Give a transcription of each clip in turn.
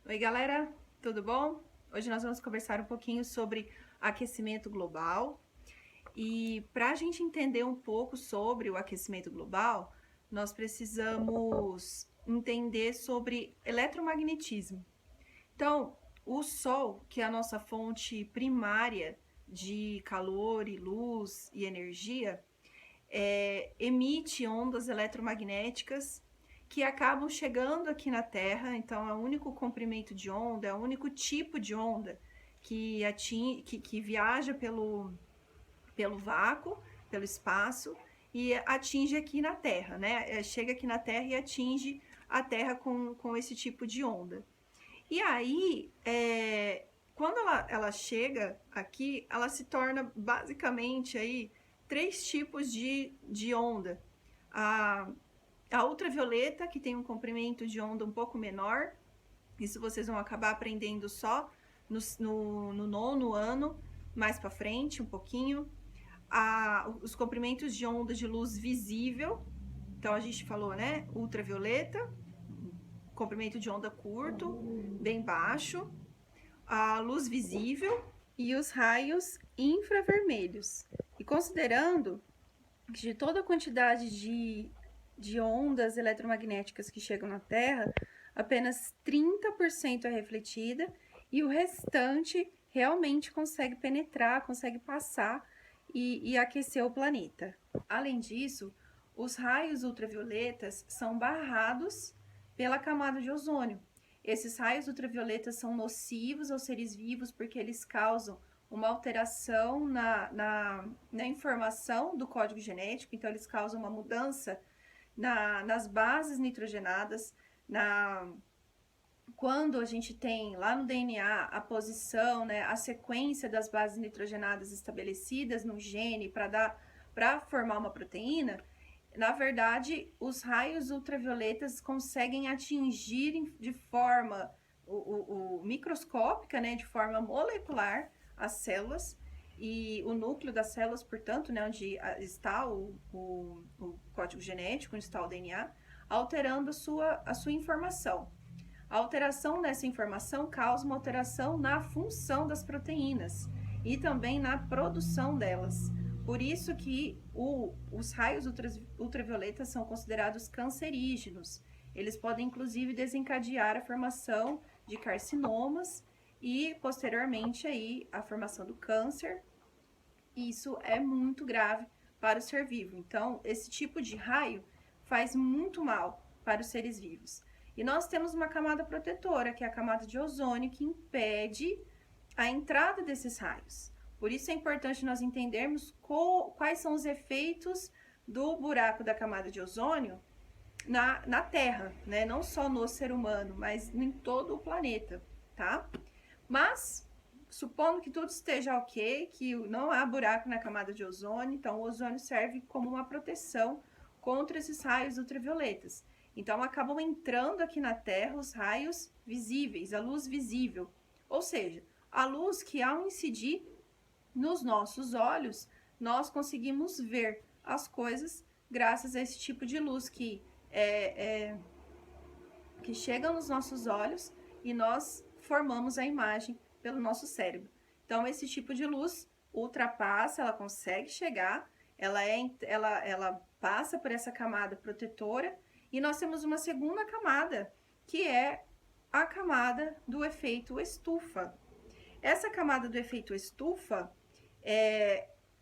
Oi, galera, tudo bom? Hoje nós vamos conversar um pouquinho sobre aquecimento global. E para a gente entender um pouco sobre o aquecimento global, nós precisamos entender sobre eletromagnetismo. Então, o Sol, que é a nossa fonte primária de calor e luz e energia, emite ondas eletromagnéticas que acabam chegando aqui na Terra. Então é o único comprimento de onda, é o único tipo de onda que viaja pelo vácuo, pelo espaço e atinge aqui na Terra, né? Chega aqui na Terra e atinge a Terra com esse tipo de onda. E aí, quando ela chega aqui, ela se torna basicamente aí três tipos de onda. A, a ultravioleta, que tem um comprimento de onda um pouco menor, isso vocês vão acabar aprendendo só no nono ano, mais para frente, um pouquinho. Os comprimentos de onda de luz visível, então a gente falou, né? Ultravioleta, comprimento de onda curto, bem baixo, a luz visível e os raios infravermelhos. E considerando que de toda a quantidade de ondas eletromagnéticas que chegam na Terra, apenas 30% é refletida e o restante realmente consegue penetrar, consegue passar e aquecer o planeta. Além disso, os raios ultravioletas são barrados pela camada de ozônio. Esses raios ultravioletas são nocivos aos seres vivos porque eles causam uma alteração na informação do código genético, então eles causam uma mudança nas bases nitrogenadas, quando a gente tem lá no DNA a posição, né, a sequência das bases nitrogenadas estabelecidas no gene para formar uma proteína, na verdade, os raios ultravioletas conseguem atingir de forma microscópica, né, de forma molecular, as células e o núcleo das células, portanto, né, onde está o código genético, onde está o DNA, alterando a sua informação. A alteração dessa informação causa uma alteração na função das proteínas e também na produção delas. Por isso que os raios ultravioletas são considerados cancerígenos. Eles podem, inclusive, desencadear a formação de carcinomas e, posteriormente, aí, a formação do câncer. Isso é muito grave para o ser vivo. Então, esse tipo de raio faz muito mal para os seres vivos. E nós temos uma camada protetora, que é a camada de ozônio, que impede a entrada desses raios. Por isso é importante nós entendermos quais são os efeitos do buraco da camada de ozônio na Terra, né? Não só no ser humano, mas em todo o planeta, tá? Mas, supondo que tudo esteja ok, que não há buraco na camada de ozônio, então o ozônio serve como uma proteção contra esses raios ultravioletas. Então, acabam entrando aqui na Terra os raios visíveis, a luz visível. Ou seja, a luz que, ao incidir nos nossos olhos, nós conseguimos ver as coisas graças a esse tipo de luz que chega nos nossos olhos e nós formamos a imagem pelo nosso cérebro. Então, esse tipo de luz ultrapassa, ela consegue chegar, ela passa por essa camada protetora. E nós temos uma segunda camada, que é a camada do efeito estufa. Essa camada do efeito estufa,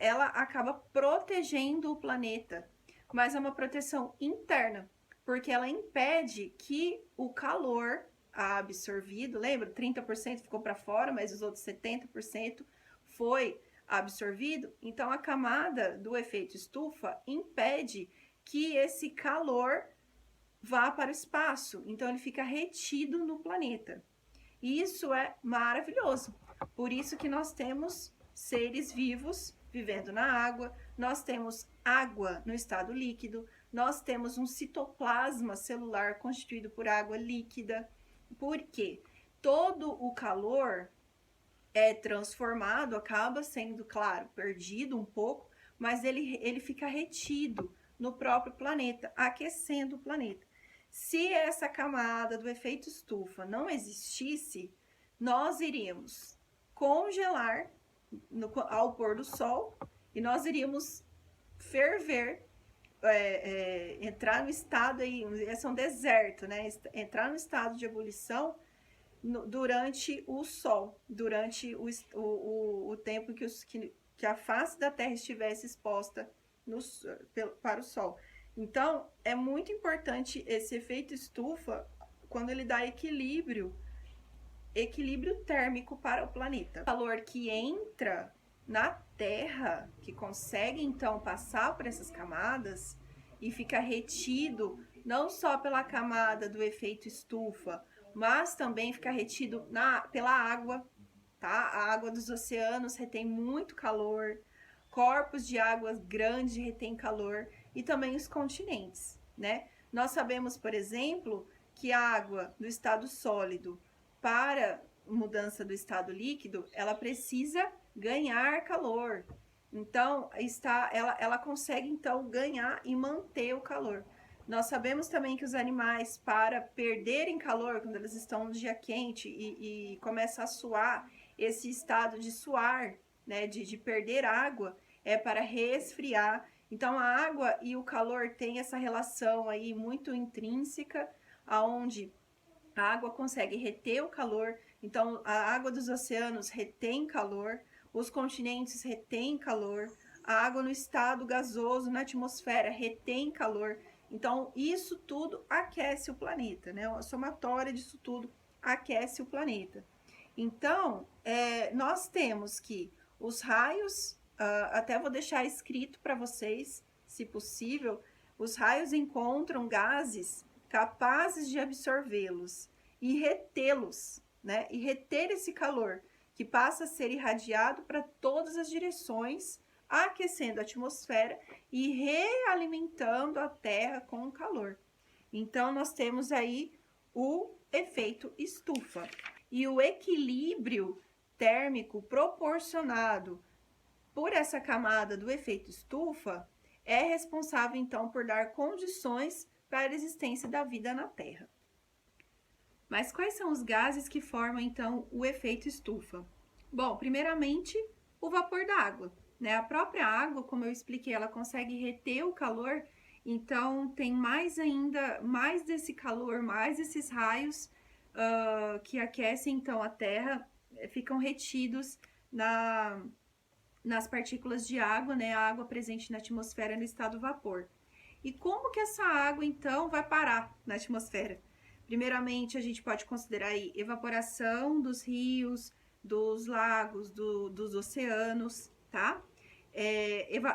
ela acaba protegendo o planeta, mas é uma proteção interna, porque ela impede que o calor absorvido, lembra? 30% ficou para fora, mas os outros 70% foi absorvido. Então, a camada do efeito estufa impede que esse calor vá para o espaço, então ele fica retido no planeta. E isso é maravilhoso. Por isso que nós temos seres vivos vivendo na água, nós temos água no estado líquido, nós temos um citoplasma celular constituído por água líquida. Por quê? Todo o calor é transformado, acaba sendo, claro, perdido um pouco, mas ele fica retido no próprio planeta, aquecendo o planeta. Se essa camada do efeito estufa não existisse, nós iríamos congelar ao pôr do sol e nós iríamos ferver, entrar no estado aí, esse é um deserto, né? Entrar no estado de ebulição durante o sol, durante o tempo que a face da Terra estivesse exposta para o sol. Então, é muito importante esse efeito estufa quando ele dá equilíbrio térmico para o planeta. O calor que entra na Terra, que consegue então passar por essas camadas e fica retido não só pela camada do efeito estufa, mas também fica retido pela água, tá? A água dos oceanos retém muito calor, corpos de águas grandes retêm calor e também os continentes, né? Nós sabemos, por exemplo, que a água do estado sólido para mudança do estado líquido, ela precisa ganhar calor. Então, ela consegue então ganhar e manter o calor. Nós sabemos também que os animais, para perderem calor, quando eles estão no dia quente e começa a suar, esse estado de suar, né, de perder água, é para resfriar. Então, a água e o calor têm essa relação aí muito intrínseca, aonde a água consegue reter o calor. Então, a água dos oceanos retém calor, os continentes retêm calor, a água no estado gasoso, na atmosfera, retém calor. Então, isso tudo aquece o planeta, né? A somatória disso tudo aquece o planeta. Então, nós temos que os raios, até vou deixar escrito para vocês, se possível, os raios encontram gases capazes de absorvê-los e retê-los, né? E reter esse calor, que passa a ser irradiado para todas as direções, aquecendo a atmosfera e realimentando a Terra com o calor. Então, nós temos aí o efeito estufa. E o equilíbrio térmico proporcionado por essa camada do efeito estufa é responsável, então, por dar condições para a existência da vida na Terra. Mas quais são os gases que formam, então, o efeito estufa? Bom, primeiramente, o vapor d'água, né? A própria água, como eu expliquei, ela consegue reter o calor, então tem mais ainda, mais desse calor, mais esses raios que aquecem, então, a Terra, ficam retidos nas partículas de água, né? A água presente na atmosfera no estado vapor. E como que essa água, então, vai parar na atmosfera? Primeiramente, a gente pode considerar aí evaporação dos rios, dos lagos, dos oceanos, tá?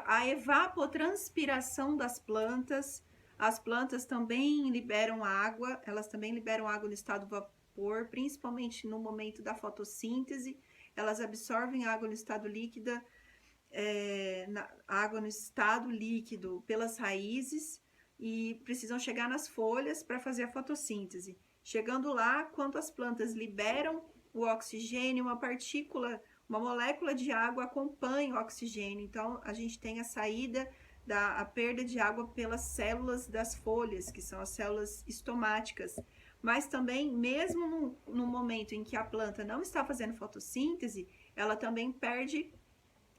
A evapotranspiração das plantas. As plantas também liberam água, elas também liberam água no estado vapor, principalmente no momento da fotossíntese. Elas absorvem água no estado líquida, água no estado líquido pelas raízes e precisam chegar nas folhas para fazer a fotossíntese. Chegando lá, quando as plantas liberam o oxigênio, uma molécula de água acompanha o oxigênio. Então, a gente tem a saída a perda de água pelas células das folhas, que são as células estomáticas. Mas também, mesmo no momento em que a planta não está fazendo fotossíntese, ela também perde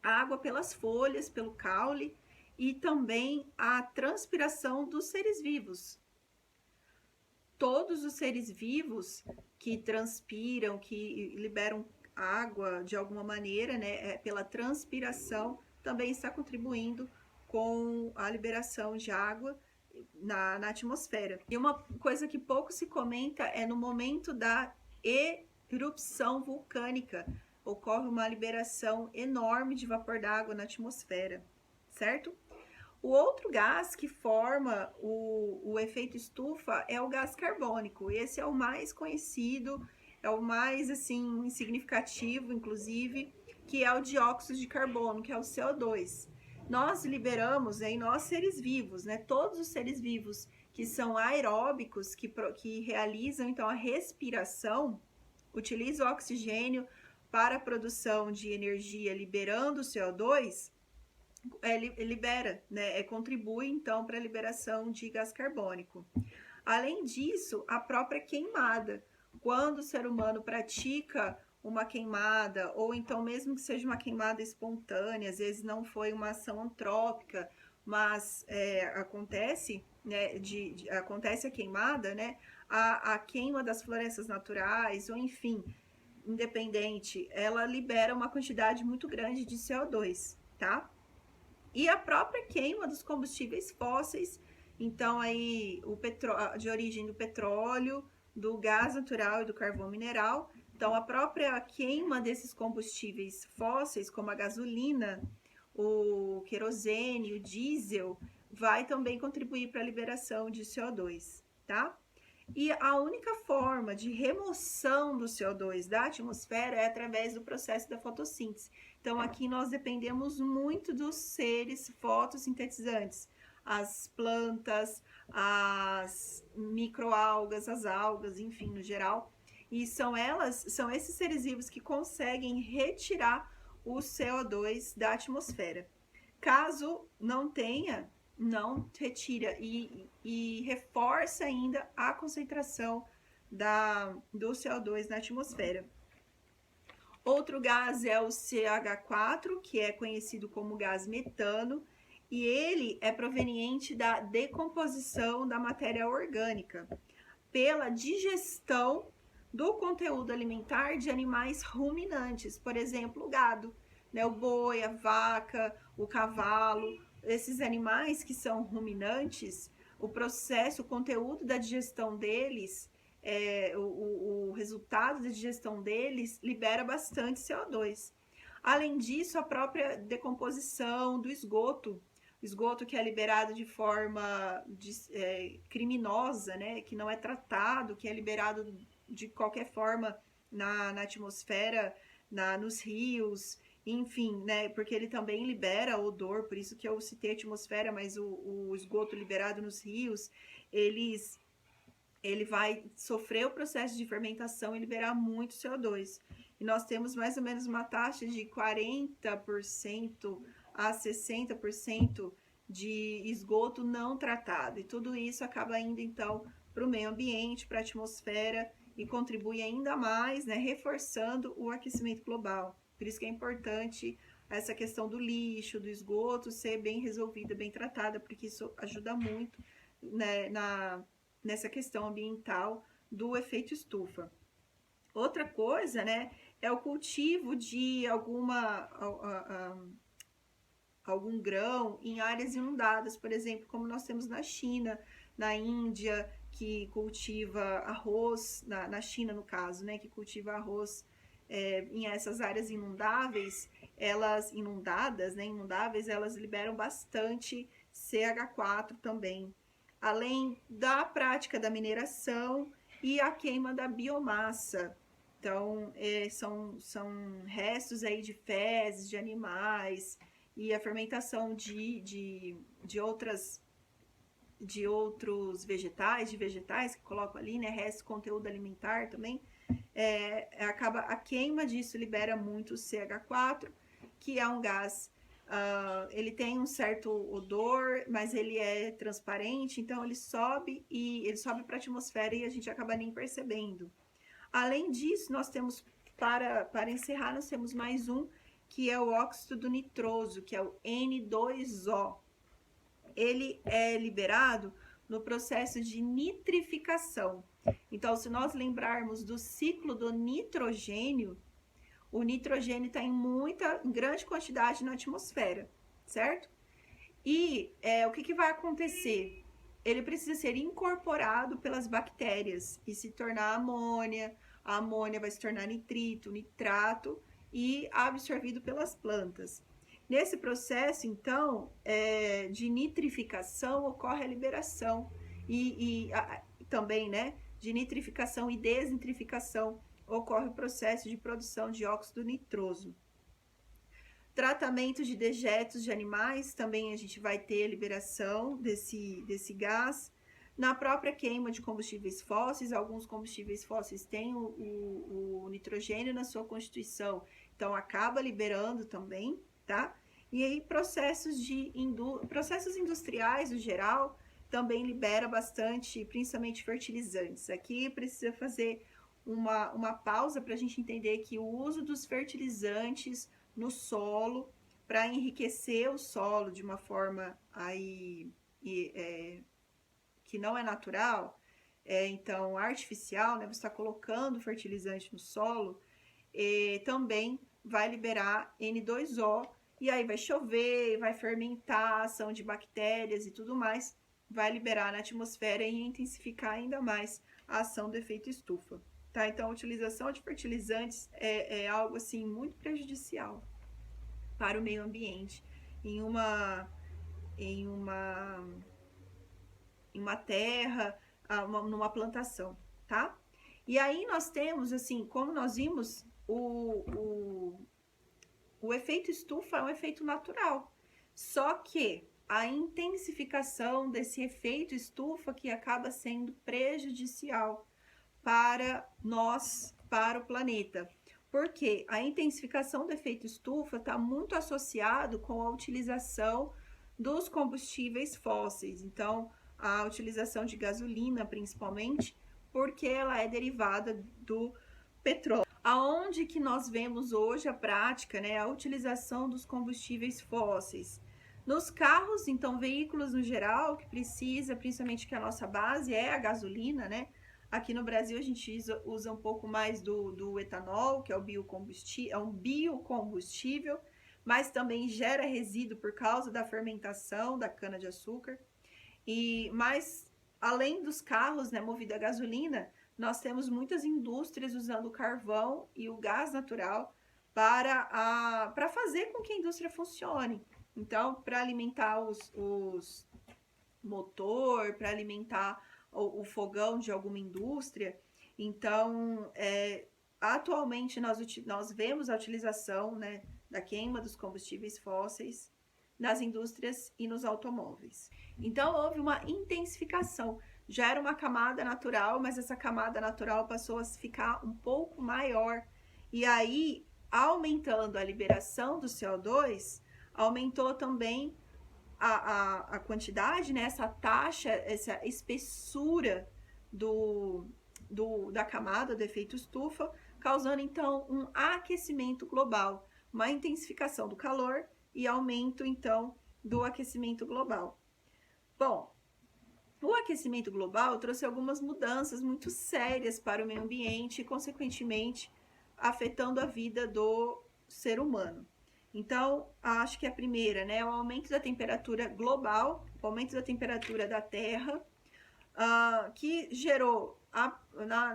água pelas folhas, pelo caule e também a transpiração dos seres vivos. Todos os seres vivos que transpiram, que liberam água de alguma maneira, né, pela transpiração, também está contribuindo com a liberação de água na atmosfera. E uma coisa que pouco se comenta é no momento da erupção vulcânica, ocorre uma liberação enorme de vapor d'água na atmosfera, certo? O outro gás que forma o efeito estufa é o gás carbônico. Esse é o mais conhecido, é o mais, assim, significativo, inclusive, que é o dióxido de carbono, que é o CO2. Nós liberamos, nós seres vivos, né? Todos os seres vivos que são aeróbicos, que realizam, então, a respiração, utilizam o oxigênio para a produção de energia, liberando o CO2, libera, né? Contribui, então, para a liberação de gás carbônico. Além disso, a própria queimada. Quando o ser humano pratica uma queimada, ou então mesmo que seja uma queimada espontânea, às vezes não foi uma ação antrópica, mas acontece, né, acontece a queimada, né, a queima das florestas naturais, ou enfim, independente, ela libera uma quantidade muito grande de CO2, tá? E a própria queima dos combustíveis fósseis, então aí de origem do petróleo, do gás natural e do carvão mineral. Então a própria queima desses combustíveis fósseis, como a gasolina, o querosene, o diesel, vai também contribuir para a liberação de CO2, tá? E a única forma de remoção do CO2 da atmosfera é através do processo da fotossíntese. Então, aqui nós dependemos muito dos seres fotossintetizantes, as plantas, as microalgas, as algas, enfim, no geral. E são esses seres vivos que conseguem retirar o CO2 da atmosfera. Caso não tenha, não retira e reforça ainda a concentração do CO2 na atmosfera. Outro gás é o CH4, que é conhecido como gás metano, e ele é proveniente da decomposição da matéria orgânica pela digestão do conteúdo alimentar de animais ruminantes, por exemplo, o gado, né, o boi, a vaca, o cavalo. Esses animais que são ruminantes, o processo, o conteúdo da digestão deles, o resultado da digestão deles libera bastante CO2. Além disso, a própria decomposição do esgoto que é liberado de forma criminosa, né, que não é tratado, que é liberado de qualquer forma na atmosfera, nos rios, enfim, né, porque ele também libera odor, por isso que eu citei a atmosfera, mas o esgoto liberado nos rios, ele vai sofrer o processo de fermentação e liberar muito CO2. E nós temos mais ou menos uma taxa de 40% a 60% de esgoto não tratado. E tudo isso acaba indo, então, para o meio ambiente, para a atmosfera e contribui ainda mais, né, reforçando o aquecimento global. Por isso que é importante essa questão do lixo, do esgoto ser bem resolvida, bem tratada, porque isso ajuda muito, né, nessa questão ambiental do efeito estufa. Outra coisa, né, é o cultivo de algum grão em áreas inundadas, por exemplo, como nós temos na China, na Índia, que cultiva arroz, na China no caso, né, que cultiva arroz em essas áreas inundáveis, inundáveis, elas liberam bastante CH4 também, além da prática da mineração e a queima da biomassa. Então, são restos aí de fezes, de animais, e a fermentação de outros vegetais, que colocam ali, né, resto conteúdo alimentar também, a queima disso libera muito CH4, que é um gás, ele tem um certo odor, mas ele é transparente, então ele sobe para a atmosfera e a gente acaba nem percebendo. Além disso, nós temos, para encerrar, nós temos mais um, que é o óxido nitroso, que é o N2O. Ele é liberado no processo de nitrificação. Então, se nós lembrarmos do ciclo do nitrogênio, o nitrogênio está em grande quantidade na atmosfera, certo? E o que vai acontecer? Ele precisa ser incorporado pelas bactérias e se tornar amônia. A amônia vai se tornar nitrito, nitrato e absorvido pelas plantas. Nesse processo, então, de nitrificação, ocorre a liberação e também, né, de nitrificação e desnitrificação, ocorre o processo de produção de óxido nitroso. Tratamento de dejetos de animais, também a gente vai ter a liberação desse gás. Na própria queima de combustíveis fósseis, alguns combustíveis fósseis têm o nitrogênio na sua constituição, então acaba liberando também, tá? E aí processos industriais, no geral, também libera bastante, principalmente fertilizantes. Aqui precisa fazer uma pausa para a gente entender que o uso dos fertilizantes no solo para enriquecer o solo de uma forma aí que não é natural, então artificial, né? Você está colocando fertilizante no solo, também vai liberar N2O, e aí vai chover, vai fermentar a ação de bactérias e tudo mais, vai liberar na atmosfera e intensificar ainda mais a ação do efeito estufa. Tá? Então, a utilização de fertilizantes é algo assim muito prejudicial para o meio ambiente em uma terra, numa plantação, tá? E aí nós temos, assim, como nós vimos, o efeito estufa é um efeito natural, só que a intensificação desse efeito estufa que acaba sendo prejudicial para nós, para o planeta. Porque a intensificação do efeito estufa está muito associado com a utilização dos combustíveis fósseis. Então, a utilização de gasolina, principalmente, porque ela é derivada do petróleo. Aonde que nós vemos hoje a prática, né, a utilização dos combustíveis fósseis? Nos carros, então, veículos no geral, que precisa, principalmente que a nossa base é a gasolina, né? Aqui no Brasil a gente usa um pouco mais do etanol, que é um biocombustível, mas também gera resíduo por causa da fermentação da cana-de-açúcar. Mas além dos carros, né, movidos a gasolina, nós temos muitas indústrias usando o carvão e o gás natural para fazer com que a indústria funcione. Então, para alimentar os motor, para alimentar o fogão de alguma indústria. Então, atualmente nós vemos a utilização, né, da queima dos combustíveis fósseis nas indústrias e nos automóveis. Então, houve uma intensificação. Já era uma camada natural, mas essa camada natural passou a ficar um pouco maior. E aí, aumentando a liberação do CO2, aumentou também a quantidade, né, essa taxa, essa espessura da camada do efeito estufa, causando então um aquecimento global, uma intensificação do calor e aumento então do aquecimento global. Bom, o aquecimento global trouxe algumas mudanças muito sérias para o meio ambiente e, consequentemente, afetando a vida do ser humano. Então, acho que a primeira, né, é o aumento da temperatura global, o aumento da temperatura da Terra, que gerou,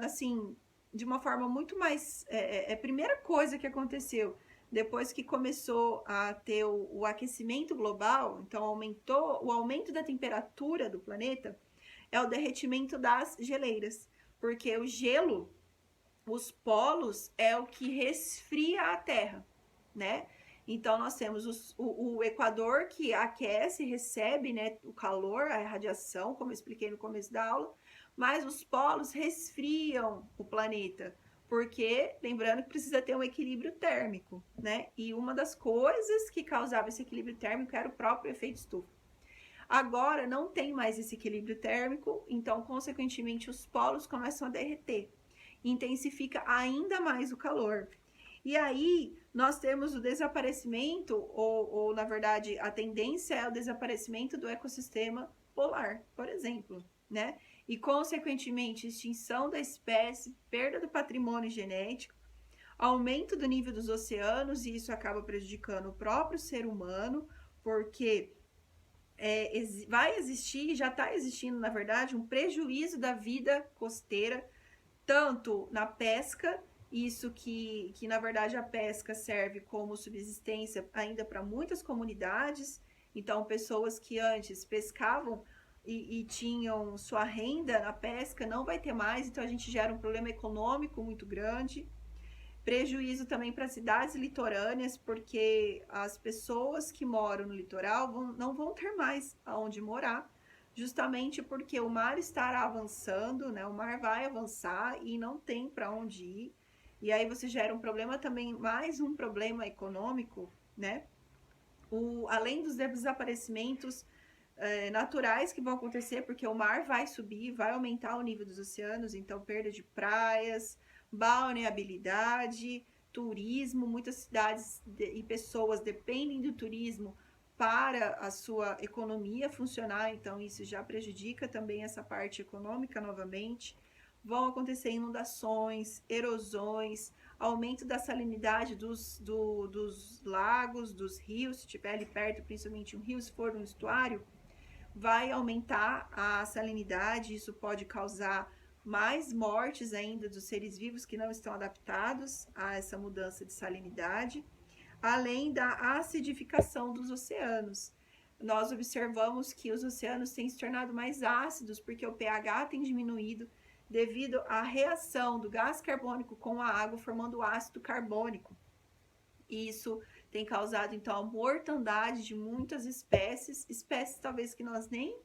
assim, de uma forma muito mais... a primeira coisa que aconteceu depois que começou a ter o aquecimento global, então aumentou o aumento da temperatura do planeta, é o derretimento das geleiras, porque o gelo, os polos, é o que resfria a Terra, né? Então, nós temos o Equador, que aquece, recebe, né, o calor, a radiação, como eu expliquei no começo da aula, mas os polos resfriam o planeta, porque, lembrando que precisa ter um equilíbrio térmico, né? E uma das coisas que causava esse equilíbrio térmico era o próprio efeito estufa. Agora, não tem mais esse equilíbrio térmico, então, consequentemente, os polos começam a derreter, intensifica ainda mais o calor. E aí, nós temos o desaparecimento, ou na verdade, a tendência é o desaparecimento do ecossistema polar, por exemplo, né? E, consequentemente, extinção da espécie, perda do patrimônio genético, aumento do nível dos oceanos, e isso acaba prejudicando o próprio ser humano, porque vai existir, já está existindo, na verdade, um prejuízo da vida costeira, tanto na pesca, isso que na verdade a pesca serve como subsistência ainda para muitas comunidades. Então, pessoas que antes pescavam e tinham sua renda na pesca, não vai ter mais, então a gente gera um problema econômico muito grande. Prejuízo também para cidades litorâneas, porque as pessoas que moram no litoral não vão ter mais aonde morar, justamente porque o mar estará avançando, né? O mar vai avançar e não tem para onde ir. E aí você gera um problema também, mais um problema econômico, né? Além dos desaparecimentos naturais que vão acontecer, porque o mar vai subir, vai aumentar o nível dos oceanos, então perda de praias, balneabilidade, turismo, muitas cidades e pessoas dependem do turismo para a sua economia funcionar, então isso já prejudica também essa parte econômica novamente. Vão acontecer inundações, erosões, aumento da salinidade dos lagos, dos rios, se tiver ali perto, principalmente um rio, se for um estuário, vai aumentar a salinidade, isso pode causar mais mortes ainda dos seres vivos que não estão adaptados a essa mudança de salinidade, além da acidificação dos oceanos. Nós observamos que os oceanos têm se tornado mais ácidos porque o pH tem diminuído devido à reação do gás carbônico com a água, formando ácido carbônico. Isso tem causado, então, a mortandade de muitas espécies, espécies talvez que nós nem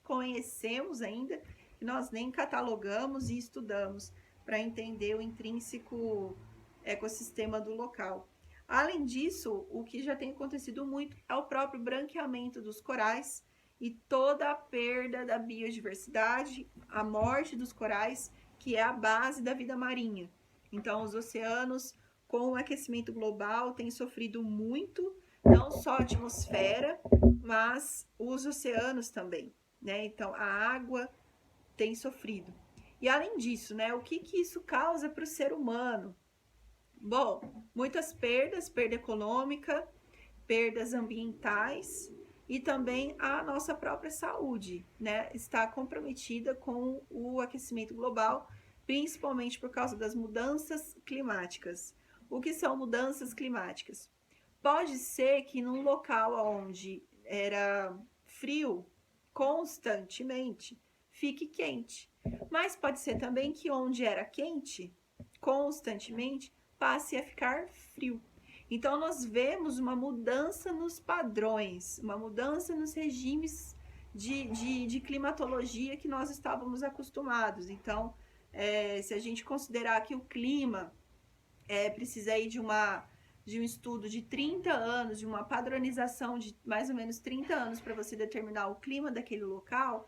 conhecemos ainda, que nós nem catalogamos e estudamos para entender o intrínseco ecossistema do local. Além disso, o que já tem acontecido muito é o próprio branqueamento dos corais e toda a perda da biodiversidade, a morte dos corais, que é a base da vida marinha. Então, os oceanos, com o aquecimento global, têm sofrido muito, não só a atmosfera, mas os oceanos também, né? Então, a água tem sofrido. E além disso, né, o que isso causa para o ser humano? Bom, muitas perdas, perda econômica, perdas ambientais e também a nossa própria saúde, né? Está comprometida com o aquecimento global, principalmente por causa das mudanças climáticas. O que são mudanças climáticas? Pode ser que num local onde era frio constantemente, fique quente. Mas pode ser também que onde era quente constantemente, passe a ficar frio. Então, nós vemos uma mudança nos padrões, uma mudança nos regimes de climatologia que nós estávamos acostumados. Então, se a gente considerar que o clima precisa aí de um estudo de 30 anos, de uma padronização de mais ou menos 30 anos para você determinar o clima daquele local,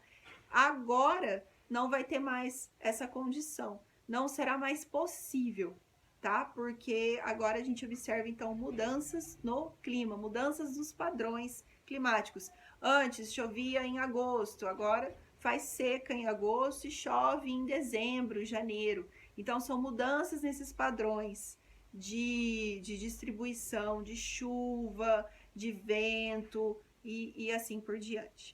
agora não vai ter mais essa condição, não será mais possível, tá? Porque agora a gente observa então mudanças no clima, mudanças dos padrões climáticos. Antes chovia em agosto, agora faz seca em agosto e chove em dezembro, janeiro. Então são mudanças nesses padrões de distribuição de chuva, de vento e assim por diante.